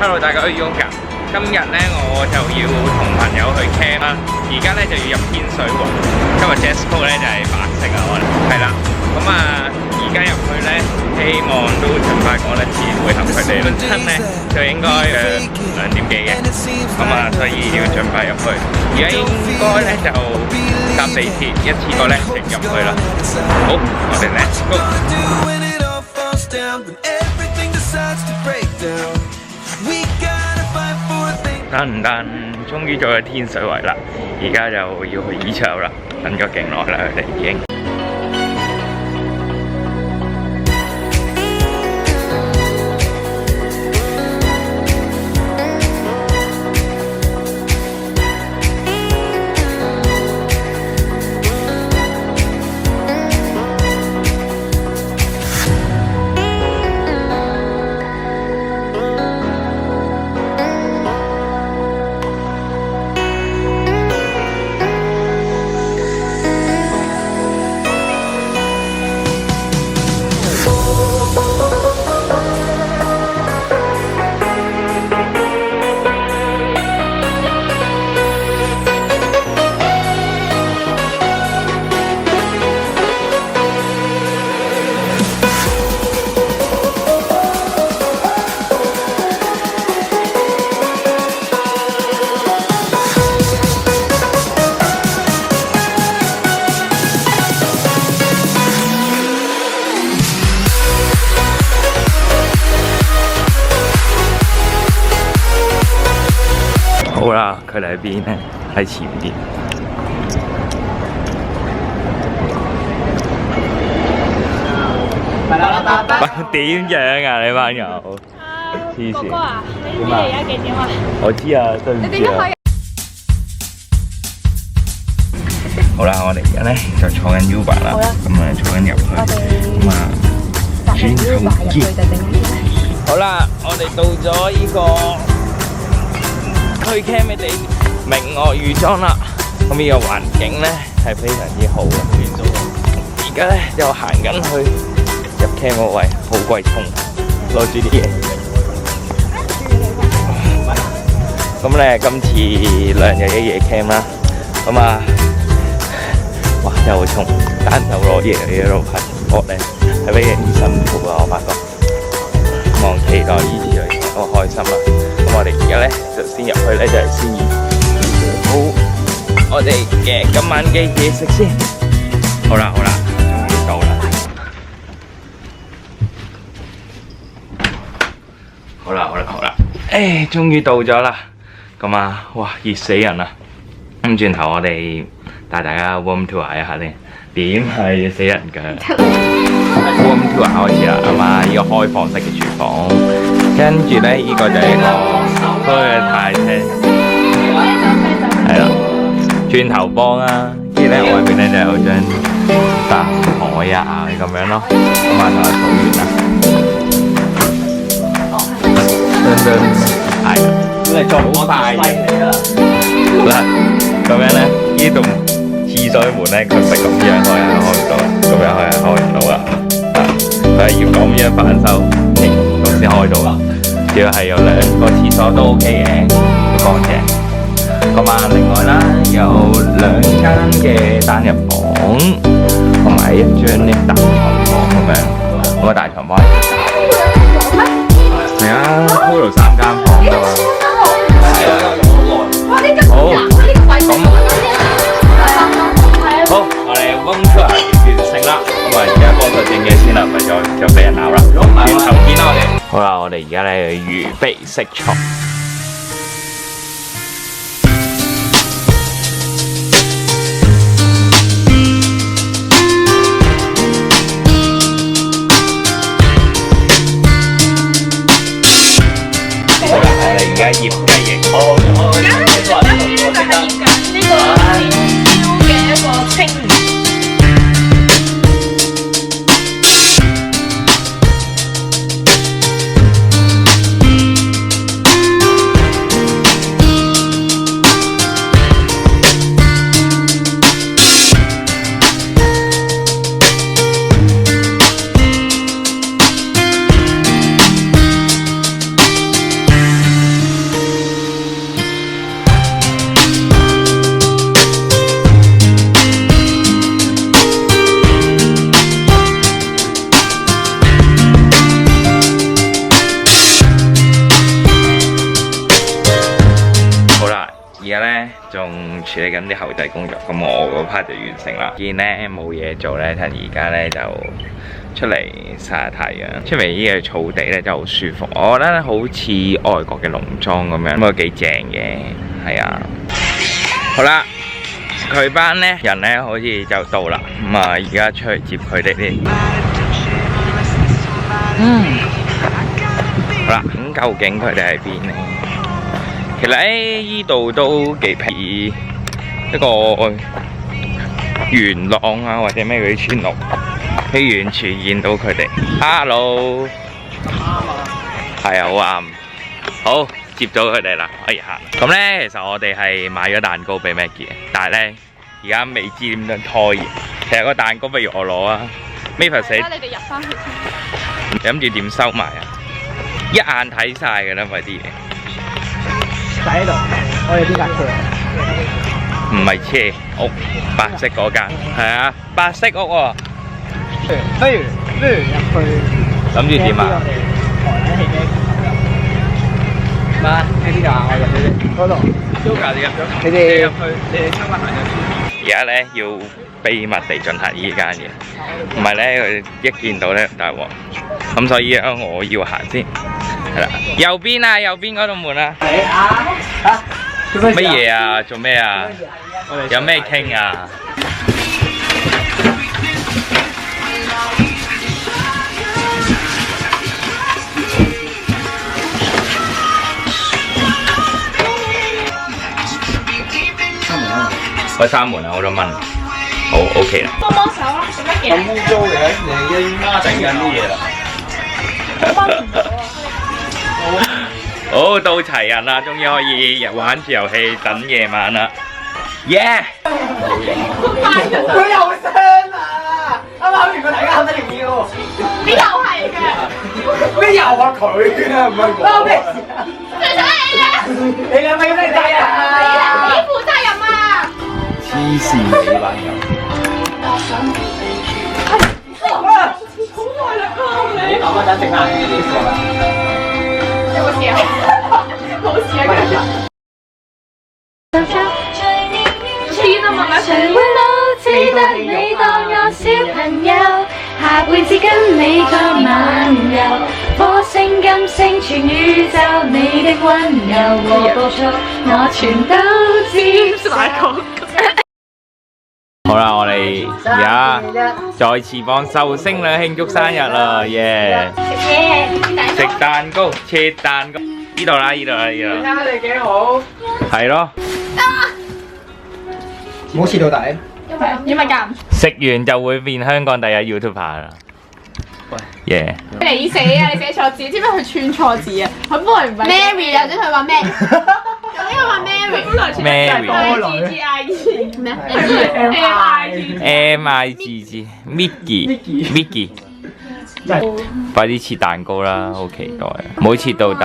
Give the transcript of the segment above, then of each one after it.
Hello， 大家好，Yoga。今日咧我就要同朋友去 camp 啦，而家咧就要入天水圍。今日 dress code 咧就係白色啊，我哋係啦。咁啊，而家入去咧，希望都盡快趕得切配合佢哋。本身咧就應該2點幾嘅，咁啊，所以要盡快入去。而家應該咧就搭地鐵一次過咧直入去啦。好，我哋 let's go。但終於到咗天水圍啦，而家就要去椅洲啦，等咗勁耐啦，佢哋已經。好啦，佢哋喺邊咧？喺前邊。點樣啊？你班友？黐線！哥哥啊，你知而家幾點啊？我知啊，對唔住啊。好啦，我哋而家咧就坐緊 Uber 啦，咁啊坐緊入去，咁啊轉頭見。好啦，我哋到咗呢個去 camp 嘅地明愛漁莊啦，咁呢個環境咧係非常之好嘅。而家咧就行緊去入 camp 嗰位，好鬼衝，攞住啲嘢。咁咧今次2日1夜 camp 啦，咁啊，哇真係好衝，單手攞嘢喺度爬前坡咧，係非常之辛苦啊！我發覺，望期待呢次旅程，好開心啊！咁我哋而家咧就先入去咧，就係先好我哋嘅今晚嘅嘢食先。好啦，終於到啦。好啦，終於到咗啦。咁啊，哇，熱死人啦！咁轉頭我哋帶大家 warm tour 一下先，點係熱死人㗎？warm tour 開始啦，係嘛？呢個開放式嘅廚房，跟住咧呢個就係一個開泰廳，係啦，轉頭幫啦。跟住咧外邊咧就有張大台啊咁樣咯，咁啊同埋草原啦。係，咁你做好大型嗱，咁樣咧呢棟廁所嘅門咧，佢唔係咁樣開係開唔到，咁樣開係開唔到啦。佢係要咁樣反手，咁先開到啦。主要係有2個廁所都 OK 嘅，都乾淨。咁啊，另外啦，有2間嘅單人房，同埋1張咧大床房咁樣。咁啊，大床房係啊 ，total 3間房㗎嘛。係啊。好，好，我哋溫出嚟完成啦。咁啊，而家幫手整嘢先啦，咪再俾人鬧啦。轉頭見啦，我哋。好啦，我哋而家咧預備食材。好啦，我哋而家醃雞翼。咧仲處理緊啲後製工作，咁我嗰 part 就完成啦。見咧冇嘢做咧，趁而家咧就出嚟曬下太陽。出面呢個草地咧真係好舒服，我覺得好似外國嘅農莊咁樣，咁啊幾正嘅，係啊。好啦，佢班咧人咧好似就到啦，咁啊而家出去接佢哋啲。好啦，咁究竟佢哋喺邊呢？其實喺依度都幾平，一個元朗啊或者咩嗰啲村落，喺遠處見到佢哋。Hello， 係啊，好啱，好接咗佢哋啦，可以行。咁咧，其實我哋係買咗蛋糕俾 Maggie 嘅，但係咧而家未知點樣拖延。其實個蛋糕不如我攞啊 ，Mavis 死。你哋入翻去先。諗住點收埋啊？一眼睇晒㗎啦，咪啲嘢。就喺度，我哋邊架車？唔係車屋，白色嗰間。係啊，白色屋喎。不如入去。諗住點啊？嘛？喺邊度啊？我入去嗰度。Yoga 你入咗，你哋入去，你哋收埋行咗先。而家咧要秘密地進行呢間嘢，唔係咧佢一見到咧大鑊。咁所以咧我要行先，係啦。右邊啊，右邊嗰度門啊。乜嘢啊？做咩啊？有咩傾啊？開閂門啊！好多蚊。好 OK 啦。幫幫手啦，做乜嘢？咁污糟嘅，你阿媽整緊啲嘢啦。幫唔到啊！好，到齊人啦，終於可以玩住遊戲等夜晚啦。耶！佢又傷啦！啱啱完個大家喊得條腰。你又係嘅。咩又啊佢啊？唔係我。咩事啊？最想係你嘅。你兩咪咁你仔啊？你負責任啊！黐線你班友。好耐啦，你。我等食晏啲事啦。有冇事啊？冇事啊，其實。天啊，媽媽想會老，只得你當我小朋友，下輩子跟你再漫遊，火星金星全宇宙，你的溫柔和暴躁，我全都接受。好啦，我哋而家再次幫壽星女慶祝生日啦，耶！食蛋糕，切蛋糕，呢度啦，呢度啦，呢度。睇下你幾好。係咯。唔好切到底。因為咁。食完就會變香港第一 YouTuber 啦。喂，耶！你死啊！你寫錯字，知唔知佢串錯字啊？佢本來唔係 Mary 啊，即係佢話咩？有呢個話 Mary， 本來串係 G 咩？MIGG，Mickey，快啲切蛋糕啦，好期待啊！唔好切到底。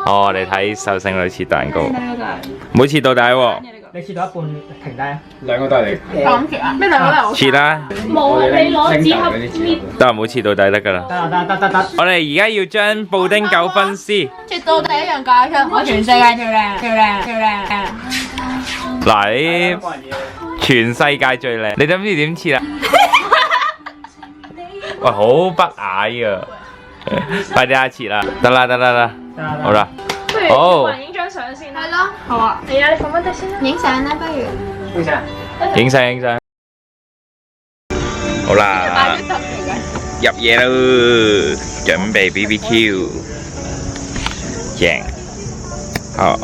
哦，我哋睇壽星女切蛋糕，唔好切到底喎。你切到一半停低啊！兩個都係你。我諗住啊，咩兩個都係我。切啦。冇啊，你攞紙盒搣。得，唔好切到底得㗎啦。得。我哋而家要將布丁9分絲。切到第一樣搞出，我全世界最靚。嗱，你全世界最靚，你諗住點切啊？喂，好不雅啊！快啲啊，切啦！得啦，好啦。不如好。影張相先。係咯。好啊。係啊，你放翻低先啦。影相啦，不如。影相。影相。好啦。入夜咯，準備 BBQ。正。好。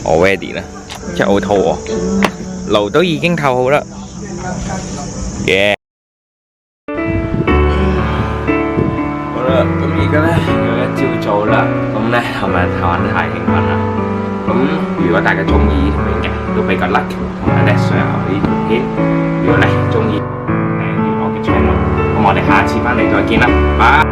我 ready 啦，真係好肚餓。爐都已經扣好啦。耶！好啦，咁而家咧又一朝早啦，咁咧係咪玩得太興奮啦？咁如果大家中意呢條片嘅，都俾個 like 同埋咧 share 呢條片。如果咧中意訂閱我嘅 channel，咁我哋下次翻嚟再見啦，拜。